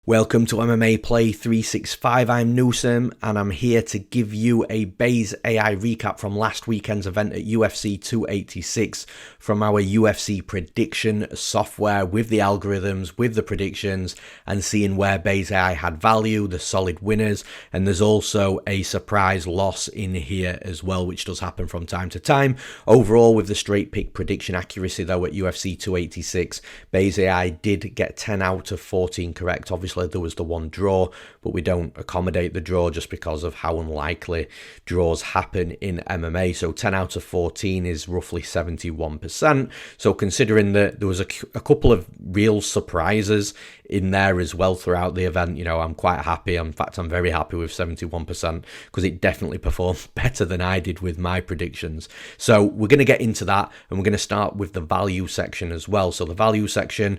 Welcome to MMAPlay365, I'm Newsome, and I'm here to give you a Base AI recap from last weekend's event at UFC 286 from our UFC prediction software with the algorithms, with the predictions, and seeing where Base AI had value, the solid winners, and there's also a surprise loss in here as well, which does happen from time to time. Overall, with the straight pick prediction accuracy though at UFC 286, Base AI did get 10 out of 14 correct. Obviously, there was the one draw, but we don't accommodate the draw just because of how unlikely draws happen in MMA. So 10 out of 14 is roughly 71%. So considering that there was a couple of real surprises in there as well throughout the event, I'm quite happy. In fact, I'm very happy with 71% because it definitely performed better than I did with my predictions. So we're going to get into that, and we're going to start with the value section as well. So the value section,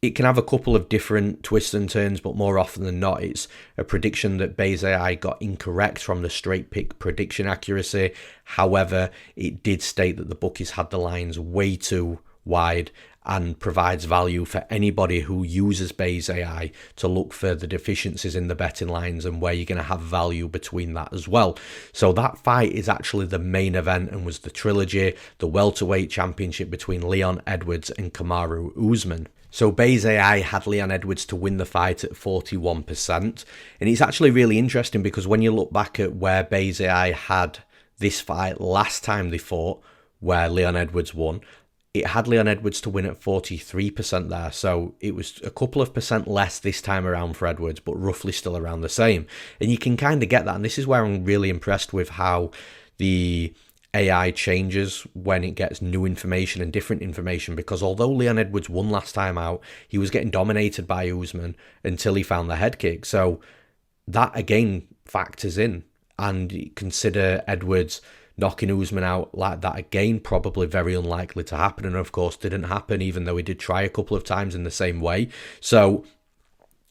it can have a couple of different twists and turns, but more often than not, it's a prediction that Base AI got incorrect from the straight pick prediction accuracy. However, it did state that the bookies had the lines way too wide and provides value for anybody who uses Base AI to look for the deficiencies in the betting lines and where you're going to have value between that as well. So that fight is actually the main event and was the trilogy, the welterweight championship between Leon Edwards and Kamaru Usman. So Base AI had Leon Edwards to win the fight at 41%. And it's actually really interesting because when you look back at where Base AI had this fight last time they fought, where Leon Edwards won, it had Leon Edwards to win at 43% there. So it was a couple of percent less this time around for Edwards, but roughly still around the same. And you can kind of get that. And this is where I'm really impressed with how the AI changes when it gets new information and different information, because although Leon Edwards won last time out, he was getting dominated by Usman until he found the head kick. So that again factors in, and consider Edwards knocking Usman out like that again, probably very unlikely to happen, and of course didn't happen, even though he did try a couple of times in the same way. So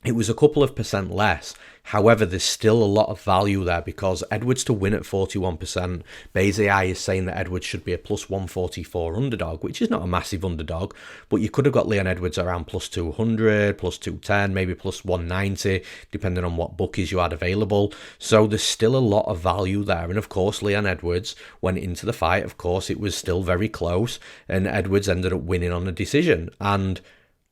it was a couple of percent less. However, there's still a lot of value there because Edwards to win at 41%, Base AI is saying that Edwards should be a plus 144 underdog, which is not a massive underdog, but you could have got Leon Edwards around plus 200, plus 210, maybe plus 190, depending on what bookies you had available. So there's still a lot of value there. And of course, Leon Edwards went into the fight. Of course, it was still very close, and Edwards ended up winning on a decision. And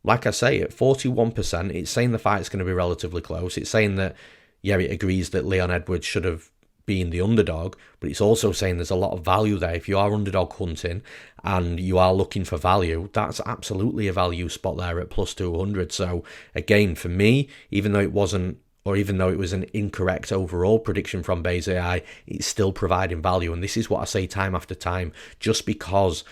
like I say, at 41%, it's saying the fight's going to be relatively close. It's saying that, yeah, it agrees that Leon Edwards should have been the underdog, but it's also saying there's a lot of value there. If you are underdog hunting and you are looking for value, that's absolutely a value spot there at plus 200. So again, for me, even though it was an incorrect overall prediction from Base AI, it's still providing value. And this is what I say time after time, just because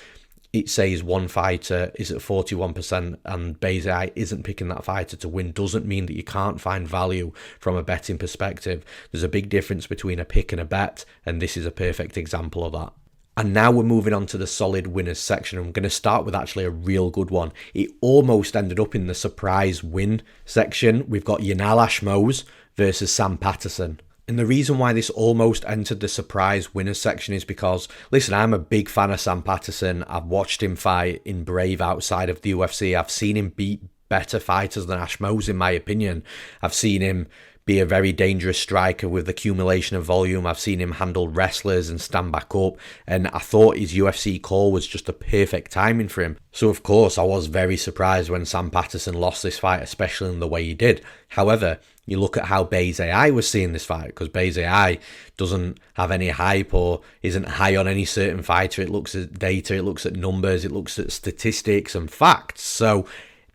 it says one fighter is at 41% and Base AI isn't picking that fighter to win doesn't mean that you can't find value from a betting perspective. There's a big difference between a pick and a bet, and this is a perfect example of that. And now we're moving on to the solid winners section. I'm going to start with actually a real good one. It almost ended up in the surprise win section. We've got Yanal Ashmoz versus Sam Patterson. And the reason why this almost entered the surprise winners section is because, listen, I'm a big fan of Sam Patterson. I've watched him fight in Brave outside of the UFC. I've seen him beat better fighters than Ashmoz, in my opinion. I've seen him be a very dangerous striker with accumulation of volume. I've seen him handle wrestlers and stand back up, and I thought his UFC call was just a perfect timing for him. So of course I was very surprised when Sam Patterson lost this fight, especially in the way he did. However, you look at how Base AI was seeing this fight, because Base AI doesn't have any hype or isn't high on any certain fighter. It looks at data, it looks at numbers, it looks at statistics and facts. So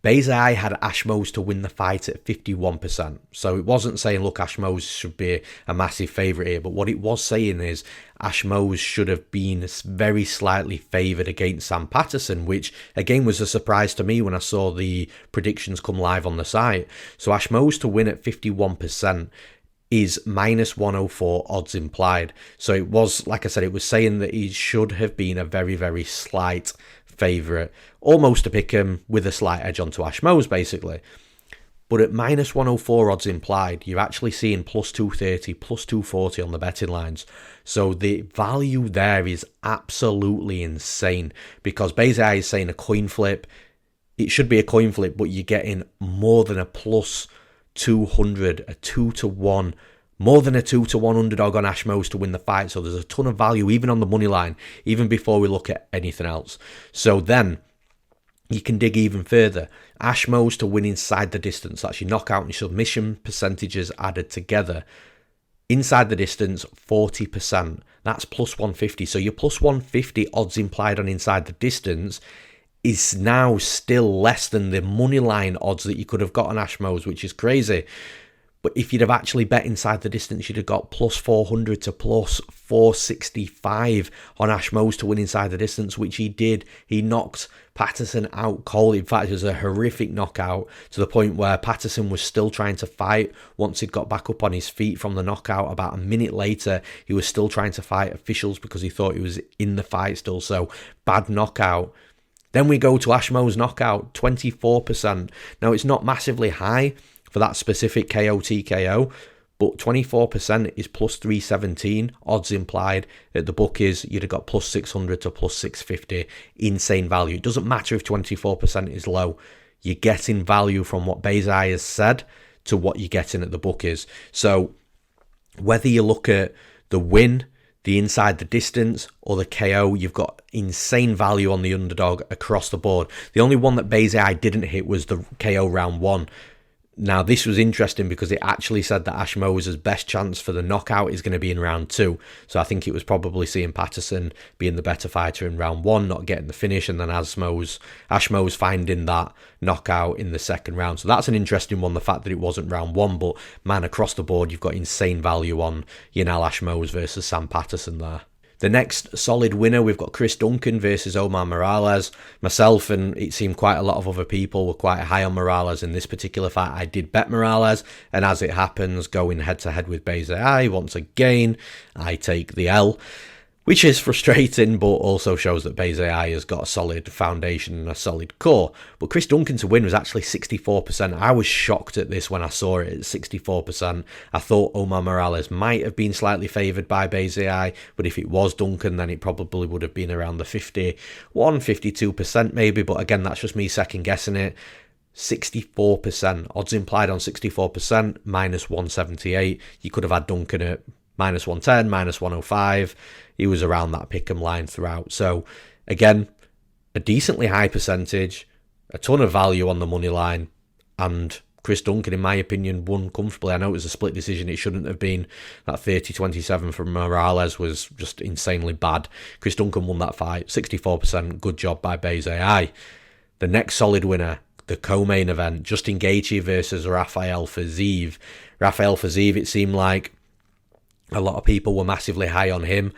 Base AI had Ashmoz to win the fight at 51%. So it wasn't saying, look, Ashmoz should be a massive favourite here. But what it was saying is Ashmoz should have been very slightly favoured against Sam Patterson, which again was a surprise to me when I saw the predictions come live on the site. So Ashmoz to win at 51% is minus 104 odds implied. So it was, like I said, it was saying that he should have been a very, very slight favourite, almost a pick him with a slight edge onto Ashmoz basically. But at minus 104 odds implied, you're actually seeing plus 230, plus 240 on the betting lines. So the value there is absolutely insane, because Base AI is saying a coin flip. It should be a coin flip, but you're getting more than a plus 200, a 2-1, more than a 2-1 underdog on Ashmoz to win the fight. So there's a ton of value even on the money line, even before we look at anything else. So then you can dig even further. Ashmoz to win inside the distance. That's your knockout and your submission percentages added together. Inside the distance, 40%. That's plus 150. So your plus 150 odds implied on inside the distance is now still less than the money line odds that you could have got on Ashmoz, which is crazy. But if you'd have actually bet inside the distance, you'd have got plus 400 to plus 465 on Ashmoz to win inside the distance, which he did. He knocked Patterson out cold. In fact, it was a horrific knockout to the point where Patterson was still trying to fight once he'd got back up on his feet from the knockout. About a minute later, he was still trying to fight officials because he thought he was in the fight still. So bad knockout. Then we go to Ashmoz knockout, 24%. Now, it's not massively high for that specific KO TKO, but 24% is plus 317 odds implied. At the bookies, you'd have got plus 600 to plus 650. Insane value. It doesn't matter if 24% is low. You're getting value from what Veronica has said to what you're getting at the bookies. So whether you look at the win, the inside the distance, or the KO, you've got insane value on the underdog across the board. The only one that Veronica didn't hit was the KO round 1. Now, this was interesting because it actually said that Ashmoz's best chance for the knockout is going to be in round 2. So I think it was probably seeing Patterson being the better fighter in round 1, not getting the finish, and then Ashmoz finding that knockout in the second round. So that's an interesting one, the fact that it wasn't round 1. But, man, across the board, you've got insane value on Yanal Ashmoz versus Sam Patterson there. The next solid winner, we've got Chris Duncan versus Omar Morales. Myself and it seemed quite a lot of other people were quite high on Morales in this particular fight. I did bet Morales, and as it happens, going head-to-head with Veronica, once again, I take the L, which is frustrating, but also shows that Veronica has got a solid foundation and a solid core. But Chris Duncan to win was actually 64%. I was shocked at this when I saw it at 64%. I thought Omar Morales might have been slightly favoured by Veronica, but if it was Duncan, then it probably would have been around the 51, 52% maybe. But again, that's just me second guessing it. 64%. Odds implied on 64%, minus 178. You could have had Duncan at minus 110, minus 105. He was around that pick'em line throughout. So, again, a decently high percentage, a ton of value on the money line, and Chris Duncan, in my opinion, won comfortably. I know it was a split decision. It shouldn't have been. That 30-27 from Morales was just insanely bad. Chris Duncan won that fight. 64%. Good job by Veronica. The next solid winner, the co-main event, Justin Gaethje versus Rafael Fiziev. Rafael Fiziev, it seemed like a lot of people were massively high on him.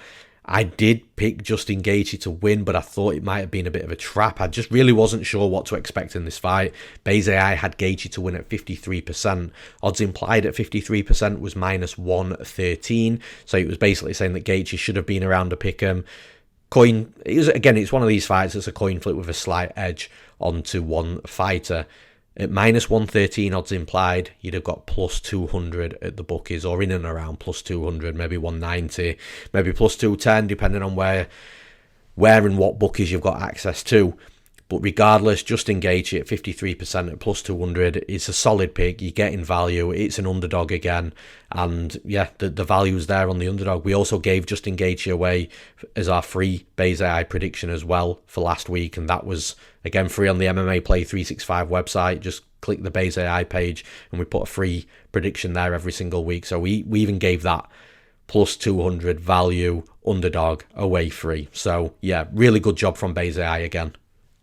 I did pick Justin Gaethje to win, but I thought it might have been a bit of a trap. I just really wasn't sure what to expect in this fight. Veronica had Gaethje to win at 53%. Odds implied at 53% was minus 113. So it was basically saying that Gaethje should have been around a pick'em. It's one of these fights that's a coin flip with a slight edge onto one fighter. At minus 113 odds implied, you'd have got plus 200 at the bookies, or in and around plus 200, maybe 190, maybe plus 210, depending on where and what bookies you've got access to. But regardless, Justin Gaethje at 53% at plus 200 is a solid pick. You're getting value. It's an underdog again. And yeah, the value's there on the underdog. We also gave Justin Gaethje away as our free Veronica prediction as well for last week. And that was, again, free on the MMAPlay365 website. Just click the Veronica page and we put a free prediction there every single week. So we even gave that plus 200 value underdog away free. So yeah, really good job from Veronica again.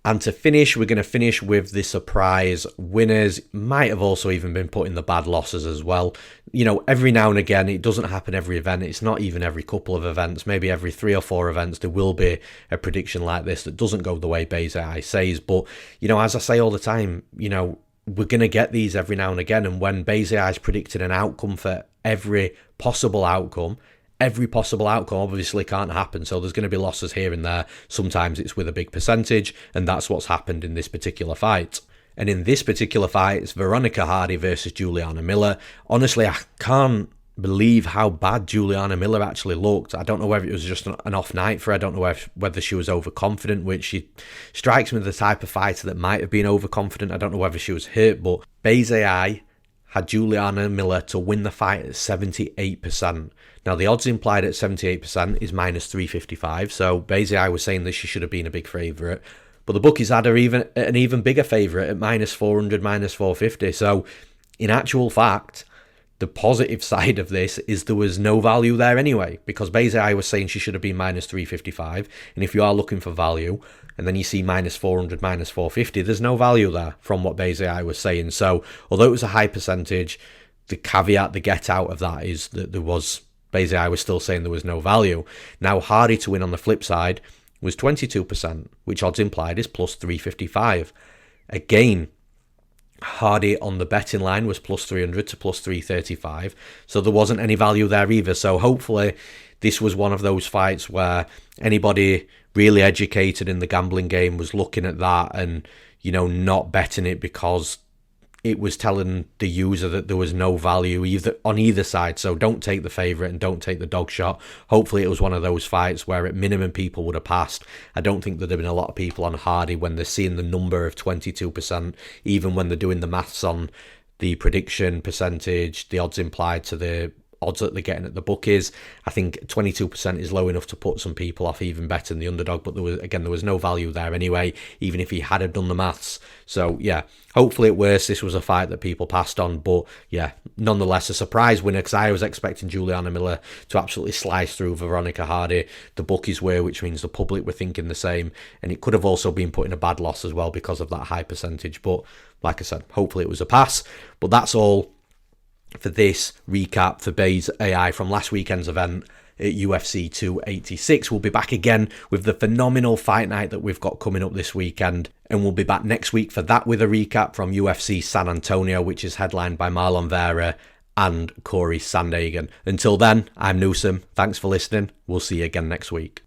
And to finish, we're going to finish with the surprise winners. Might have also even been put in the bad losses as well. You know, every now and again, it doesn't happen every event. It's not even every couple of events. Maybe every 3 or 4 events, there will be a prediction like this that doesn't go the way Veronica says. But, you know, as I say all the time, you know, we're going to get these every now and again. And when Veronica is predicting an outcome for every possible outcome obviously can't happen, so there's going to be losses here and there. Sometimes it's with a big percentage, and that's what's happened in this particular fight. And in this particular fight, it's Veronica Hardy versus Juliana Miller. Honestly, I can't believe how bad Juliana Miller actually looked. I don't know whether it was just an off night for her. I don't know whether she was overconfident, which she strikes me as the type of fighter that might have been overconfident. I don't know whether she was hurt, but Veronica had Juliana Miller to win the fight at 78%. Now, the odds implied at 78% is minus 355, so basically I was saying that she should have been a big favourite. But the bookies had her an even bigger favourite at minus 400, minus 450. So, in actual fact, the positive side of this is there was no value there anyway, because basically I was saying she should have been minus 355, and if you are looking for value, and then you see minus 400, minus 450, there's no value there from what basically I was saying. So, although it was a high percentage, the caveat, the get out of that is that there was, basically I was still saying there was no value. Now, Hardy to win on the flip side was 22%, which odds implied is plus 355. Again, Hardy on the betting line was plus 300 to plus 335, so there wasn't any value there either. So hopefully this was one of those fights where anybody really educated in the gambling game was looking at that and, you know, not betting it because it was telling the user that there was no value either on either side. So don't take the favourite and don't take the dog shot. Hopefully it was one of those fights where at minimum people would have passed. I don't think there'd have been a lot of people on Hardy when they're seeing the number of 22%, even when they're doing the maths on the prediction percentage, the odds implied to the odds that they're getting at the bookies. I think 22% is low enough to put some people off even betting the underdog, but there was no value there anyway, even if he had done the maths. So yeah, hopefully at worst this was a fight that people passed on, but yeah, nonetheless a surprise winner, because I was expecting Juliana Miller to absolutely slice through Veronica Hardy. The bookies were, which means the public were thinking the same, and it could have also been put in a bad loss as well because of that high percentage. But like I said, hopefully it was a pass. But that's all for this recap for Bayes AI from last weekend's event at UFC 286. We'll be back again with the phenomenal fight night that we've got coming up this weekend, and we'll be back next week for that with a recap from UFC San Antonio, which is headlined by Marlon Vera and Corey Sandhagen. Until then, I'm Newsome. Thanks for listening. We'll see you again next week.